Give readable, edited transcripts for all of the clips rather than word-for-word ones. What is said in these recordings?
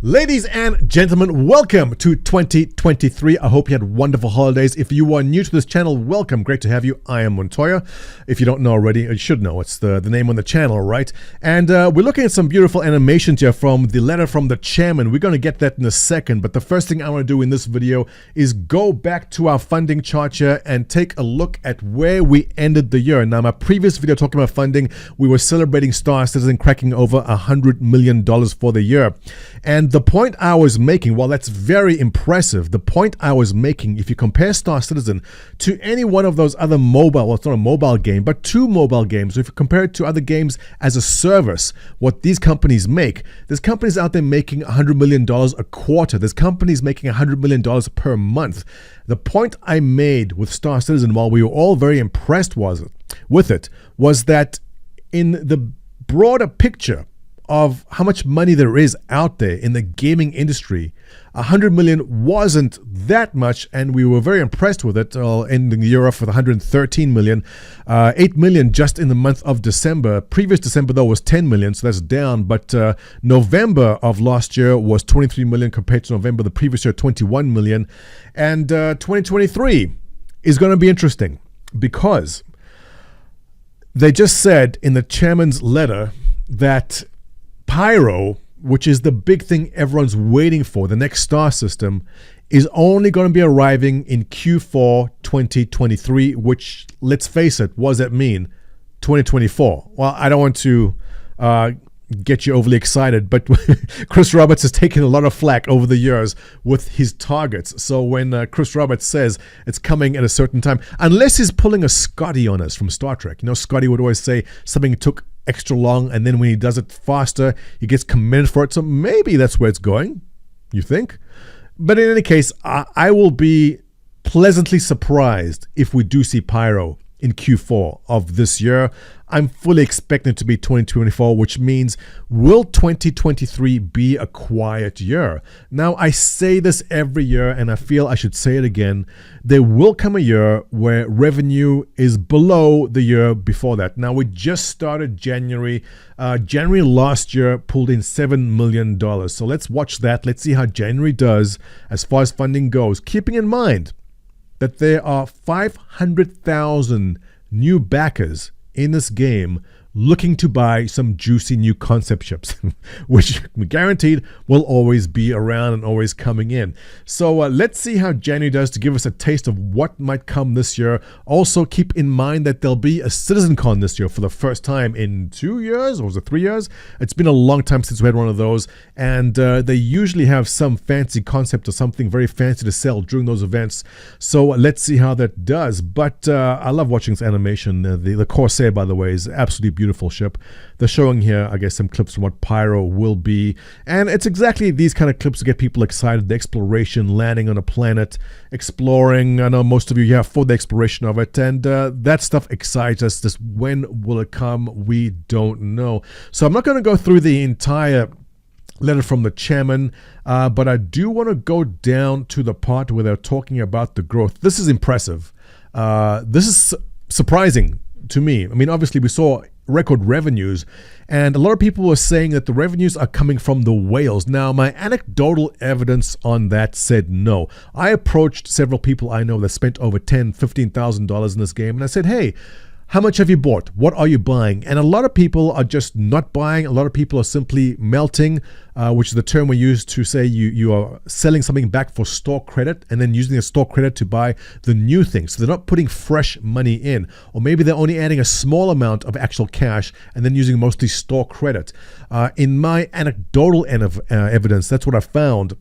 Ladies and gentlemen, welcome to 2023. I hope you had wonderful holidays. If you are new to this channel, welcome. Great to have you. I am Montoya. If you don't know already, you should know. It's the name on the channel, right? And we're looking at some beautiful animations here from the letter from the chairman. We're going to get that in a second. But the first thing I want to do in this video is go back to our funding chart here and take a look at where we ended the year. Now, my previous video talking about funding, we were celebrating Star Citizen cracking over $100 million for the year. And the point I was making, while that's very impressive, the point I was making, if you compare Star Citizen to any one of those other mobile, well, it's not a mobile game, but two mobile games, if you compare it to other games as a service, what these companies make, there's companies out there making $100 million a quarter. There's companies making $100 million per month. The point I made with Star Citizen, while we were all very impressed with it, was that in the broader picture of how much money there is out there in the gaming industry, 100 million wasn't that much, and we were very impressed with it, ending the year off with 113 million, 8 million just in the month of December. Previous December, though, was 10 million, so that's down, but November of last year was 23 million compared to November the previous year, 21 million, and 2023 is going to be interesting because they just said in the chairman's letter that Pyro, which is the big thing everyone's waiting for, the next star system, is only going to be arriving in Q4 2023, which, let's face it, what does that mean? 2024. Well, I don't want to get you overly excited, but Chris Roberts has taken a lot of flack over the years with his targets. So when Chris Roberts says it's coming at a certain time, unless he's pulling a Scotty on us from Star Trek. You know, Scotty would always say something took extra long, and then when he does it faster, he gets commended for it. So maybe that's where it's going, you think? But in any case, I will be pleasantly surprised if we do see Pyro in Q4 of this year. I'm fully expecting it to be 2024, which means will 2023 be a quiet year? Now, I say this every year, and I feel I should say it again. There will come a year where revenue is below the year before that. Now, we just started January. January last year pulled in $7 million. So let's watch that. Let's see how January does as far as funding goes, keeping in mind that there are 500,000 new backers in this game looking to buy some juicy new concept ships, which we guaranteed will always be around and always coming in. So let's see how January does to give us a taste of what might come this year. Also, keep in mind that there'll be a CitizenCon this year for the first time in 2 years, or was it 3 years? It's been a long time since we had one of those, and they usually have some fancy concept or something very fancy to sell during those events. So let's see how that does. But I love watching this animation. The Corsair, by the way, is absolutely beautiful ship. They're showing here, I guess, some clips from what Pyro will be, and it's exactly these kind of clips to get people excited. The exploration, landing on a planet, exploring. I know most of you have for the exploration of it, and that stuff excites us. Just when will it come? We don't know. So I'm not going to go through the entire letter from the chairman, but I do want to go down to the part where they're talking about the growth. This is impressive. This is surprising to me. I mean, obviously we saw record revenues, and a lot of people were saying that the revenues are coming from the whales. Now, my anecdotal evidence on that said no. I approached several people I know that spent over $10,000, $15,000 in this game, and I said, hey, how much have you bought? What are you buying? And a lot of people are just not buying. A lot of people are simply melting, which is the term we use to say you are selling something back for store credit and then using the store credit to buy the new thing. So they're not putting fresh money in, or maybe they're only adding a small amount of actual cash and then using mostly store credit. In my anecdotal evidence, that's what I found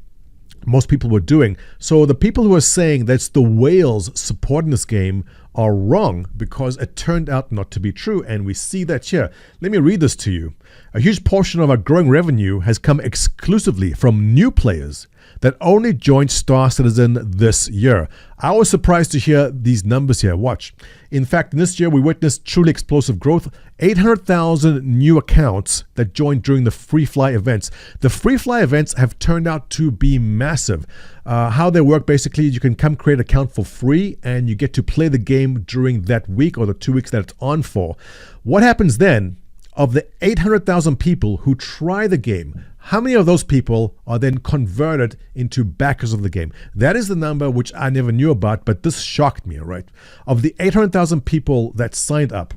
most people were doing. So the people who are saying that's the whales supporting this game are wrong, because it turned out not to be true, and we see that here. Let me read this to you. A huge portion of our growing revenue has come exclusively from new players that only joined Star Citizen this year. I was surprised to hear these numbers here. Watch. In fact, this year we witnessed truly explosive growth. 800,000 new accounts that joined during the free fly events. The free fly events have turned out to be massive. How they work, basically, you can come create an account for free and you get to play the game during that week or the 2 weeks that it's on for. What happens then? of the 800,000 people who try the game, how many of those people are then converted into backers of the game? That is the number which I never knew about, but this shocked me, right? Of the 800,000 people that signed up,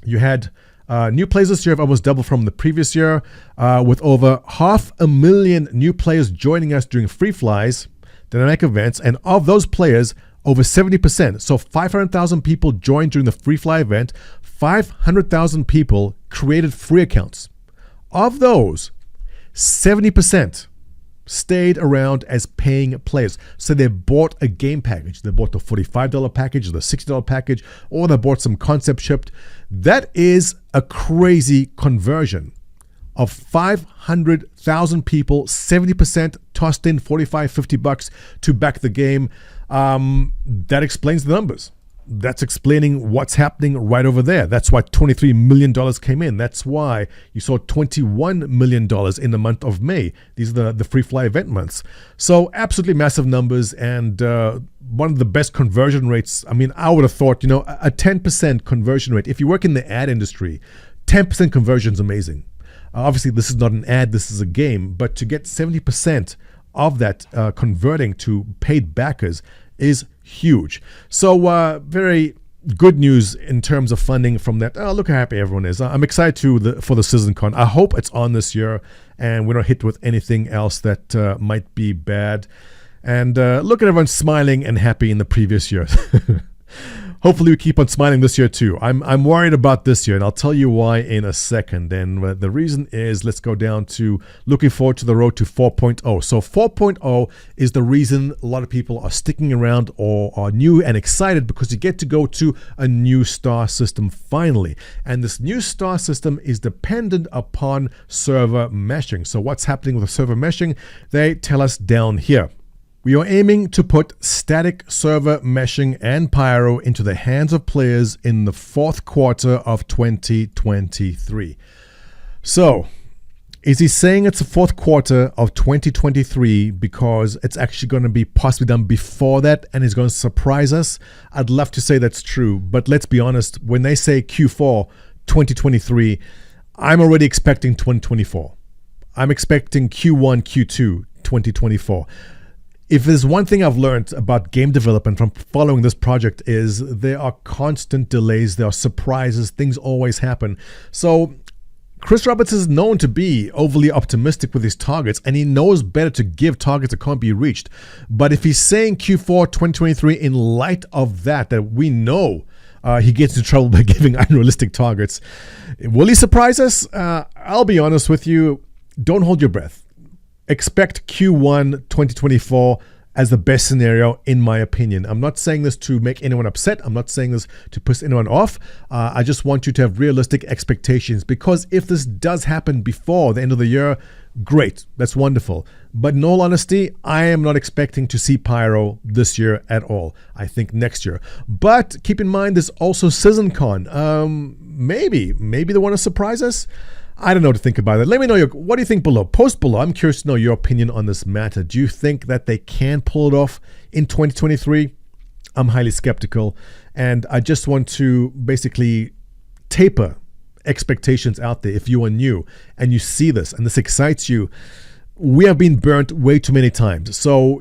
you had new players this year have almost doubled from the previous year, with over 500,000 new players joining us during free flies, dynamic events, and of those players, over 70%. So 500,000 people joined during the free fly event. 500,000 people created free accounts. Of those, 70% stayed around as paying players. So they bought a game package. They bought the $45 package, the $60 package, or they bought some concept shipped. That is a crazy conversion of 500,000 people, 70% tossed in $45-$50 to back the game. That explains the numbers. That's explaining what's happening right over there. That's why $23 million came in. That's why you saw $21 million in the month of May. These are the free fly event months. So absolutely massive numbers, and one of the best conversion rates. I mean, I would have thought, a 10% conversion rate. If you work in the ad industry, 10% conversion is amazing. Obviously, this is not an ad, this is a game, but to get 70% of that converting to paid backers is huge. So very good news in terms of funding from that. Oh, look how happy everyone is. I'm excited for the CitizenCon. I hope it's on this year and we're not hit with anything else that might be bad. And look at everyone smiling and happy in the previous years. Hopefully we keep on smiling this year too. I'm worried about this year, and I'll tell you why in a second. And the reason is, let's go down to looking forward to the road to 4.0. So 4.0 is the reason a lot of people are sticking around or are new and excited, because you get to go to a new star system finally. And this new star system is dependent upon server meshing. So what's happening with the server meshing? They tell us down here. We are aiming to put static server meshing and Pyro into the hands of players in the fourth quarter of 2023. So, is he saying it's the fourth quarter of 2023 because it's actually going to be possibly done before that and he's going to surprise us? I'd love to say that's true, but let's be honest, when they say Q4 2023, I'm already expecting 2024. I'm expecting Q1, Q2 2024. If there's one thing I've learned about game development from following this project, is there are constant delays, there are surprises, things always happen. So Chris Roberts is known to be overly optimistic with his targets, and he knows better to give targets that can't be reached. But if he's saying Q4 2023 in light of that we know he gets into trouble by giving unrealistic targets, will he surprise us? I'll be honest with you, don't hold your breath. Expect Q1 2024 as the best scenario, in my opinion. I'm not saying this to make anyone upset. I'm not saying this to piss anyone off. I just want you to have realistic expectations, because if this does happen before the end of the year, great. That's wonderful. But in all honesty, I am not expecting to see Pyro this year at all. I think next year. But keep in mind, there's also CitizenCon. Maybe they want to surprise us. I don't know what to think about it. Let me know what do you think below. Post below. I'm curious to know your opinion on this matter. Do you think that they can pull it off in 2023? I'm highly skeptical, and I just want to basically taper expectations out there. If you are new and you see this and this excites you, we have been burnt way too many times. So,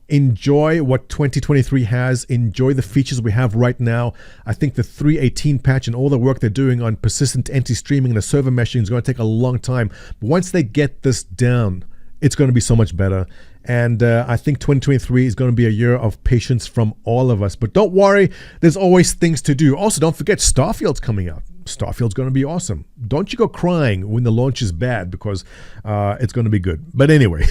enjoy what 2023 has. Enjoy the features we have right now. I think the 3.18 patch and all the work they're doing on persistent anti-streaming and the server meshing is going to take a long time. But once they get this down, it's going to be so much better. And I think 2023 is going to be a year of patience from all of us. But don't worry, there's always things to do. Also, don't forget Starfield's coming out. Starfield's going to be awesome. Don't you go crying when the launch is bad, because it's going to be good. But anyway,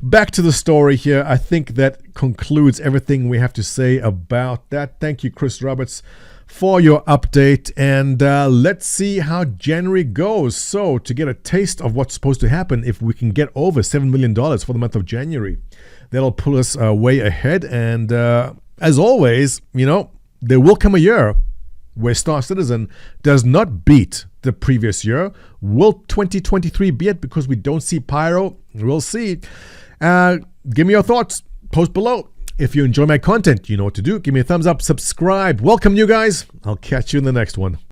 back to the story here. I think that concludes everything we have to say about that. Thank you, Chris Roberts, for your update. And let's see how January goes. So to get a taste of what's supposed to happen, if we can get over $7 million for the month of January, that'll pull us way ahead. And as always, there will come a year where Star Citizen does not beat the previous year. Will 2023 be it because we don't see Pyro? We'll see. Give me your thoughts. Post below. If you enjoy my content, you know what to do. Give me a thumbs up. Subscribe. Welcome, you guys. I'll catch you in the next one.